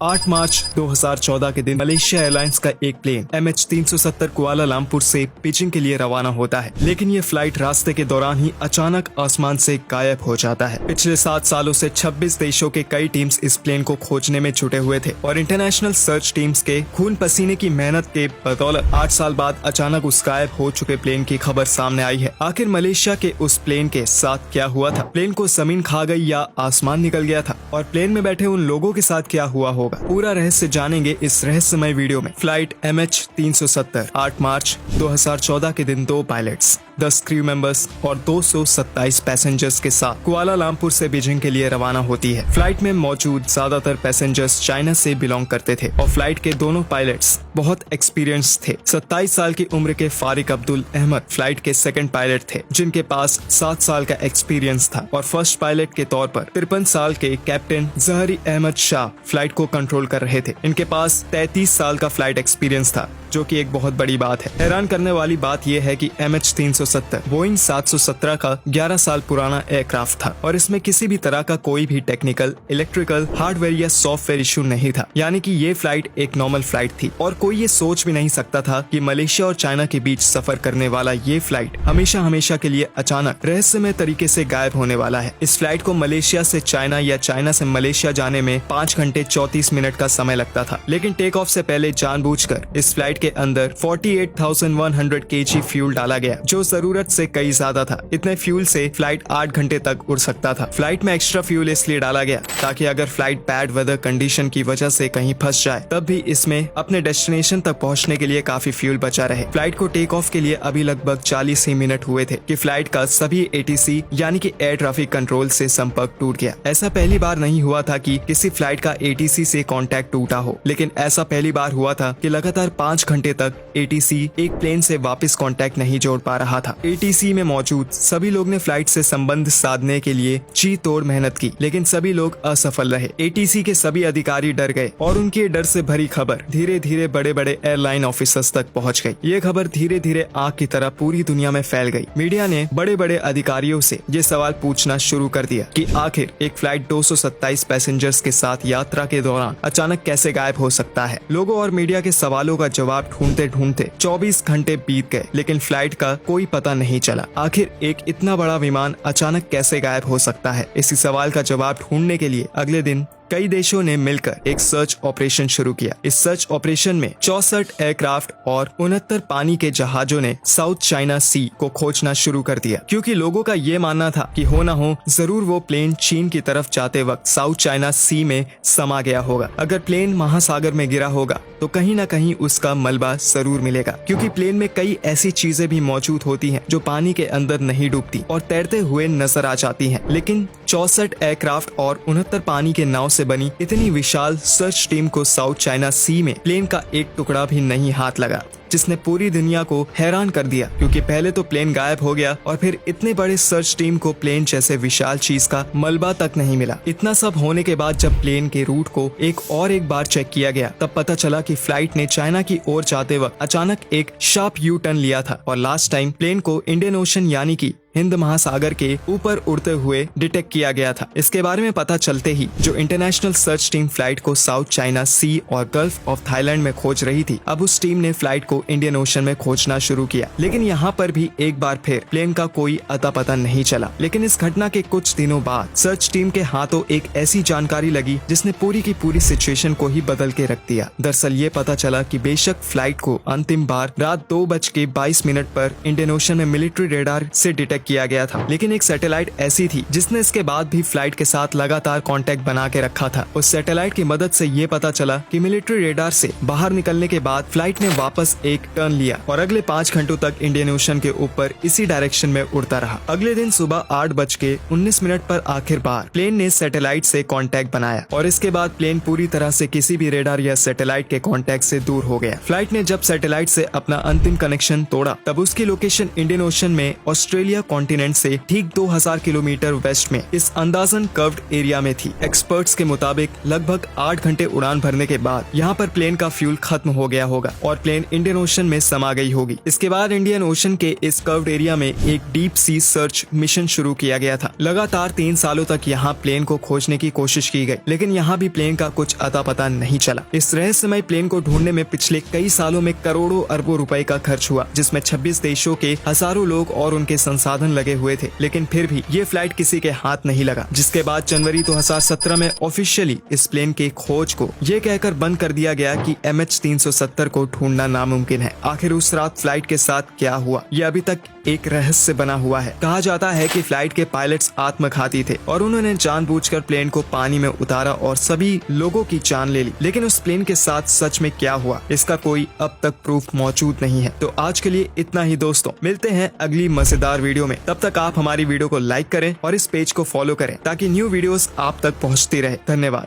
8 मार्च 2014 के दिन Malaysia airlines का एक प्लेन MH370 कुआलालंपुर से बीजिंग के लिए रवाना होता है, लेकिन ये फ्लाइट रास्ते के दौरान ही अचानक आसमान से गायब हो जाता है। पिछले 7 सालों से 26 देशों के कई टीम्स इस प्लेन को खोजने में जुटे हुए थे और इंटरनेशनल सर्च टीम्स के खून पसीने की मेहनत के बदौलत 8 साल बाद अचानक उस गायब हो चुके प्लेन की खबर सामने आई है। आखिर मलेशिया के उस प्लेन के साथ क्या हुआ था? प्लेन को जमीन खा गई या आसमान निकल गया था? और प्लेन में बैठे उन लोगों के साथ क्या हुआ होगा? पूरा रहस्य जानेंगे इस रहस्यमय वीडियो में। फ्लाइट MH370 8 मार्च 2014 के दिन 2 पायलट्स, 10 क्रू मेंबर्स और 227 पैसेंजर्स के साथ कुआलालंपुर से बीजिंग के लिए रवाना होती है। फ्लाइट में मौजूद ज्यादातर पैसेंजर्स चाइना से बिलोंग करते थे और फ्लाइट के दोनों पायलट्स बहुत एक्सपीरियंस थे। 27 साल की उम्र के फारिक अब्दुल अहमद फ्लाइट के सेकंड पायलट थे, जिनके पास 7 साल का एक्सपीरियंस था, और फर्स्ट पायलट के तौर पर 53 साल के कैप्टन जहरी अहमद शाह फ्लाइट को कंट्रोल कर रहे थे। इनके पास 33 साल का फ्लाइट एक्सपीरियंस था, जो कि एक बहुत बड़ी बात है। हैरान करने वाली बात यह है कि MH370 बोइंग 717 का 11 साल पुराना एयरक्राफ्ट था और इसमें किसी भी तरह का कोई भी टेक्निकल, इलेक्ट्रिकल, हार्डवेयर या सॉफ्टवेयर इशू नहीं था। यानी कि ये फ्लाइट एक नॉर्मल फ्लाइट थी और कोई ये सोच भी नहीं सकता था कि मलेशिया और चाइना के बीच सफर करने वाला ये फ्लाइट हमेशा के लिए अचानक रहस्यमय तरीके से गायब होने वाला है। इस फ्लाइट को मलेशिया से चाइना या चाइना से मलेशिया जाने में 5 घंटे 34 मिनट का समय लगता था, लेकिन टेक ऑफ से पहले जानबूझकर इस फ्लाइट के अंदर 48,100 kg फ्यूल डाला गया, जो जरूरत से कई ज्यादा था। इतने फ्यूल से फ्लाइट 8 घंटे तक उड़ सकता था। फ्लाइट में एक्स्ट्रा फ्यूल इसलिए डाला गया ताकि अगर फ्लाइट बैड वेदर कंडीशन की वजह से कहीं फंस जाए, तब भी इसमें अपने डेस्टिनेशन तक पहुंचने के लिए काफी फ्यूल बचा रहे। फ्लाइट को टेक ऑफ के लिए अभी लगभग 40 ही मिनट हुए थे कि फ्लाइट का सभी ATC यानी कि एयर ट्रैफिक कंट्रोल से संपर्क टूट गया। ऐसा पहली बार नहीं हुआ था कि किसी फ्लाइट का ATC से कांटेक्ट टूटा हो, लेकिन ऐसा पहली बार हुआ था कि लगातार 5 घंटे तक ATC एक प्लेन से वापस कांटेक्ट नहीं जोड़ पा रहा था। ATC में मौजूद सभी लोग ने फ्लाइट से संबंध साधने के लिए जी तोड़ मेहनत की, लेकिन सभी लोग असफल रहे। ATC के सभी अधिकारी डर गए और उनके डर से भरी खबर धीरे धीरे बड़े बड़े एयरलाइन ऑफिसर्स तक पहुंच गई। ये खबर धीरे धीरे आग की तरह पूरी दुनिया में फैल गई। मीडिया ने बड़े बड़े अधिकारियों से ये सवाल पूछना शुरू कर दिया कि आखिर एक फ्लाइट 227 पैसेंजर्स के साथ यात्रा के दौरान अचानक कैसे गायब हो सकता है। लोगों और मीडिया के सवालों का जवाब ढूंढते ढूंढते 24 घंटे बीत गए, लेकिन फ्लाइट का कोई पता नहीं चला। आखिर एक इतना बड़ा विमान अचानक कैसे गायब हो सकता है? इसी सवाल का जवाब ढूंढने के लिए अगले दिन कई देशों ने मिलकर एक सर्च ऑपरेशन शुरू किया। इस सर्च ऑपरेशन में 64 एयरक्राफ्ट और 69 पानी के जहाजों ने साउथ चाइना सी को खोजना शुरू कर दिया, क्योंकि लोगों का ये मानना था कि हो ना हो जरूर वो प्लेन चीन की तरफ जाते वक्त साउथ चाइना सी में समा गया होगा। अगर प्लेन महासागर में गिरा होगा तो कहीं ना कहीं उसका मलबा जरूर मिलेगा, क्योंकि प्लेन में कई ऐसी चीजें भी मौजूद होती हैं जो पानी के अंदर नहीं डूबती और तैरते हुए नजर आ जाती हैं। लेकिन 64 एयरक्राफ्ट और 69 पानी के नाव से बनी इतनी विशाल सर्च टीम को साउथ चाइना सी में प्लेन का एक टुकड़ा भी नहीं हाथ लगा, जिसने पूरी दुनिया को हैरान कर दिया। क्योंकि पहले तो प्लेन गायब हो गया और फिर इतने बड़े सर्च टीम को प्लेन जैसे विशाल चीज का मलबा तक नहीं मिला। इतना सब होने के बाद जब प्लेन के रूट को एक बार चेक किया गया, तब पता चला कि फ्लाइट ने चाइना की ओर जाते वक्त अचानक एक शार्प यू टर्न लिया था और लास्ट टाइम प्लेन को इंडियन ओशन यानी कि हिंद महासागर के ऊपर उड़ते हुए डिटेक्ट किया गया था। इसके बारे में पता चलते ही जो इंटरनेशनल सर्च टीम फ्लाइट को साउथ चाइना सी और गल्फ ऑफ थाईलैंड में खोज रही थी, अब उस टीम ने फ्लाइट को इंडियन ओशन में खोजना शुरू किया। लेकिन यहाँ पर भी एक बार फिर प्लेन का कोई अता पता नहीं चला। लेकिन इस घटना के कुछ दिनों बाद सर्च टीम के हाथों एक ऐसी जानकारी लगी जिसने पूरी की पूरी सिचुएशन को ही बदल के रख दिया। दरअसल ये पता चला कि बेशक फ्लाइट को अंतिम बार रात 2:22 पर इंडियन ओशन में मिलिट्री रेडार से डिटेक्ट किया गया था, लेकिन एक सैटेलाइट ऐसी थी जिसने इसके बाद भी फ्लाइट के साथ लगातार कांटेक्ट बना के रखा था। उस सैटेलाइट की मदद से ये पता चला कि मिलिट्री रेडार से बाहर निकलने के बाद फ्लाइट ने वापस एक टर्न लिया और अगले 5 घंटों तक इंडियन ओशन के ऊपर इसी डायरेक्शन में उड़ता रहा। अगले दिन सुबह 8:19 पर आखिरकार प्लेन ने सैटेलाइट से कांटेक्ट बनाया और इसके बाद प्लेन पूरी तरह से किसी भी रेडार या सैटेलाइट के कांटेक्ट से दूर हो गया। फ्लाइट ने जब सैटेलाइट से अपना अंतिम कनेक्शन तोड़ा, तब उसकी लोकेशन इंडियन ओशन में ऑस्ट्रेलिया कॉन्टिनेंट से ठीक 2000 किलोमीटर वेस्ट में इस अंदाजन कर्व्ड एरिया में थी। एक्सपर्ट्स के मुताबिक लगभग 8 घंटे उड़ान भरने के बाद यहाँ पर प्लेन का फ्यूल खत्म हो गया होगा और प्लेन इंडियन ओशन में समा गई होगी। इसके बाद इंडियन ओशन के इस कर्व्ड एरिया में एक डीप सी सर्च मिशन शुरू किया गया था। लगातार 3 सालों तक यहाँ प्लेन को खोजने की कोशिश की गई, लेकिन यहाँ भी प्लेन का कुछ अता पता नहीं चला। इस रहस्यमय प्लेन को ढूंढने में पिछले कई सालों में करोड़ों अरबों रुपए का खर्च हुआ, जिसमें 26 देशों के हजारों लोग और उनके संसाधन लगे हुए थे, लेकिन फिर भी ये फ्लाइट किसी के हाथ नहीं लगा। जिसके बाद जनवरी 2017 में ऑफिशियली इस प्लेन के खोज को ये कहकर बंद कर दिया गया कि MH370 को ढूंढना नामुमकिन है। आखिर उस रात फ्लाइट के साथ क्या हुआ, ये अभी तक एक रहस्य बना हुआ है। कहा जाता है कि फ्लाइट के पायलट्स आत्मघाती थे और उन्होंने जानबूझकर प्लेन को पानी में उतारा और सभी लोगों की जान ले ली। लेकिन उस प्लेन के साथ सच में क्या हुआ, इसका कोई अब तक प्रूफ मौजूद नहीं है। तो आज के लिए इतना ही दोस्तों, मिलते हैं अगली मजेदार वीडियो में। तब तक आप हमारी वीडियो को लाइक करें और इस पेज को फॉलो करें ताकि न्यू वीडियोस आप तक पहुंचती रहे। धन्यवाद।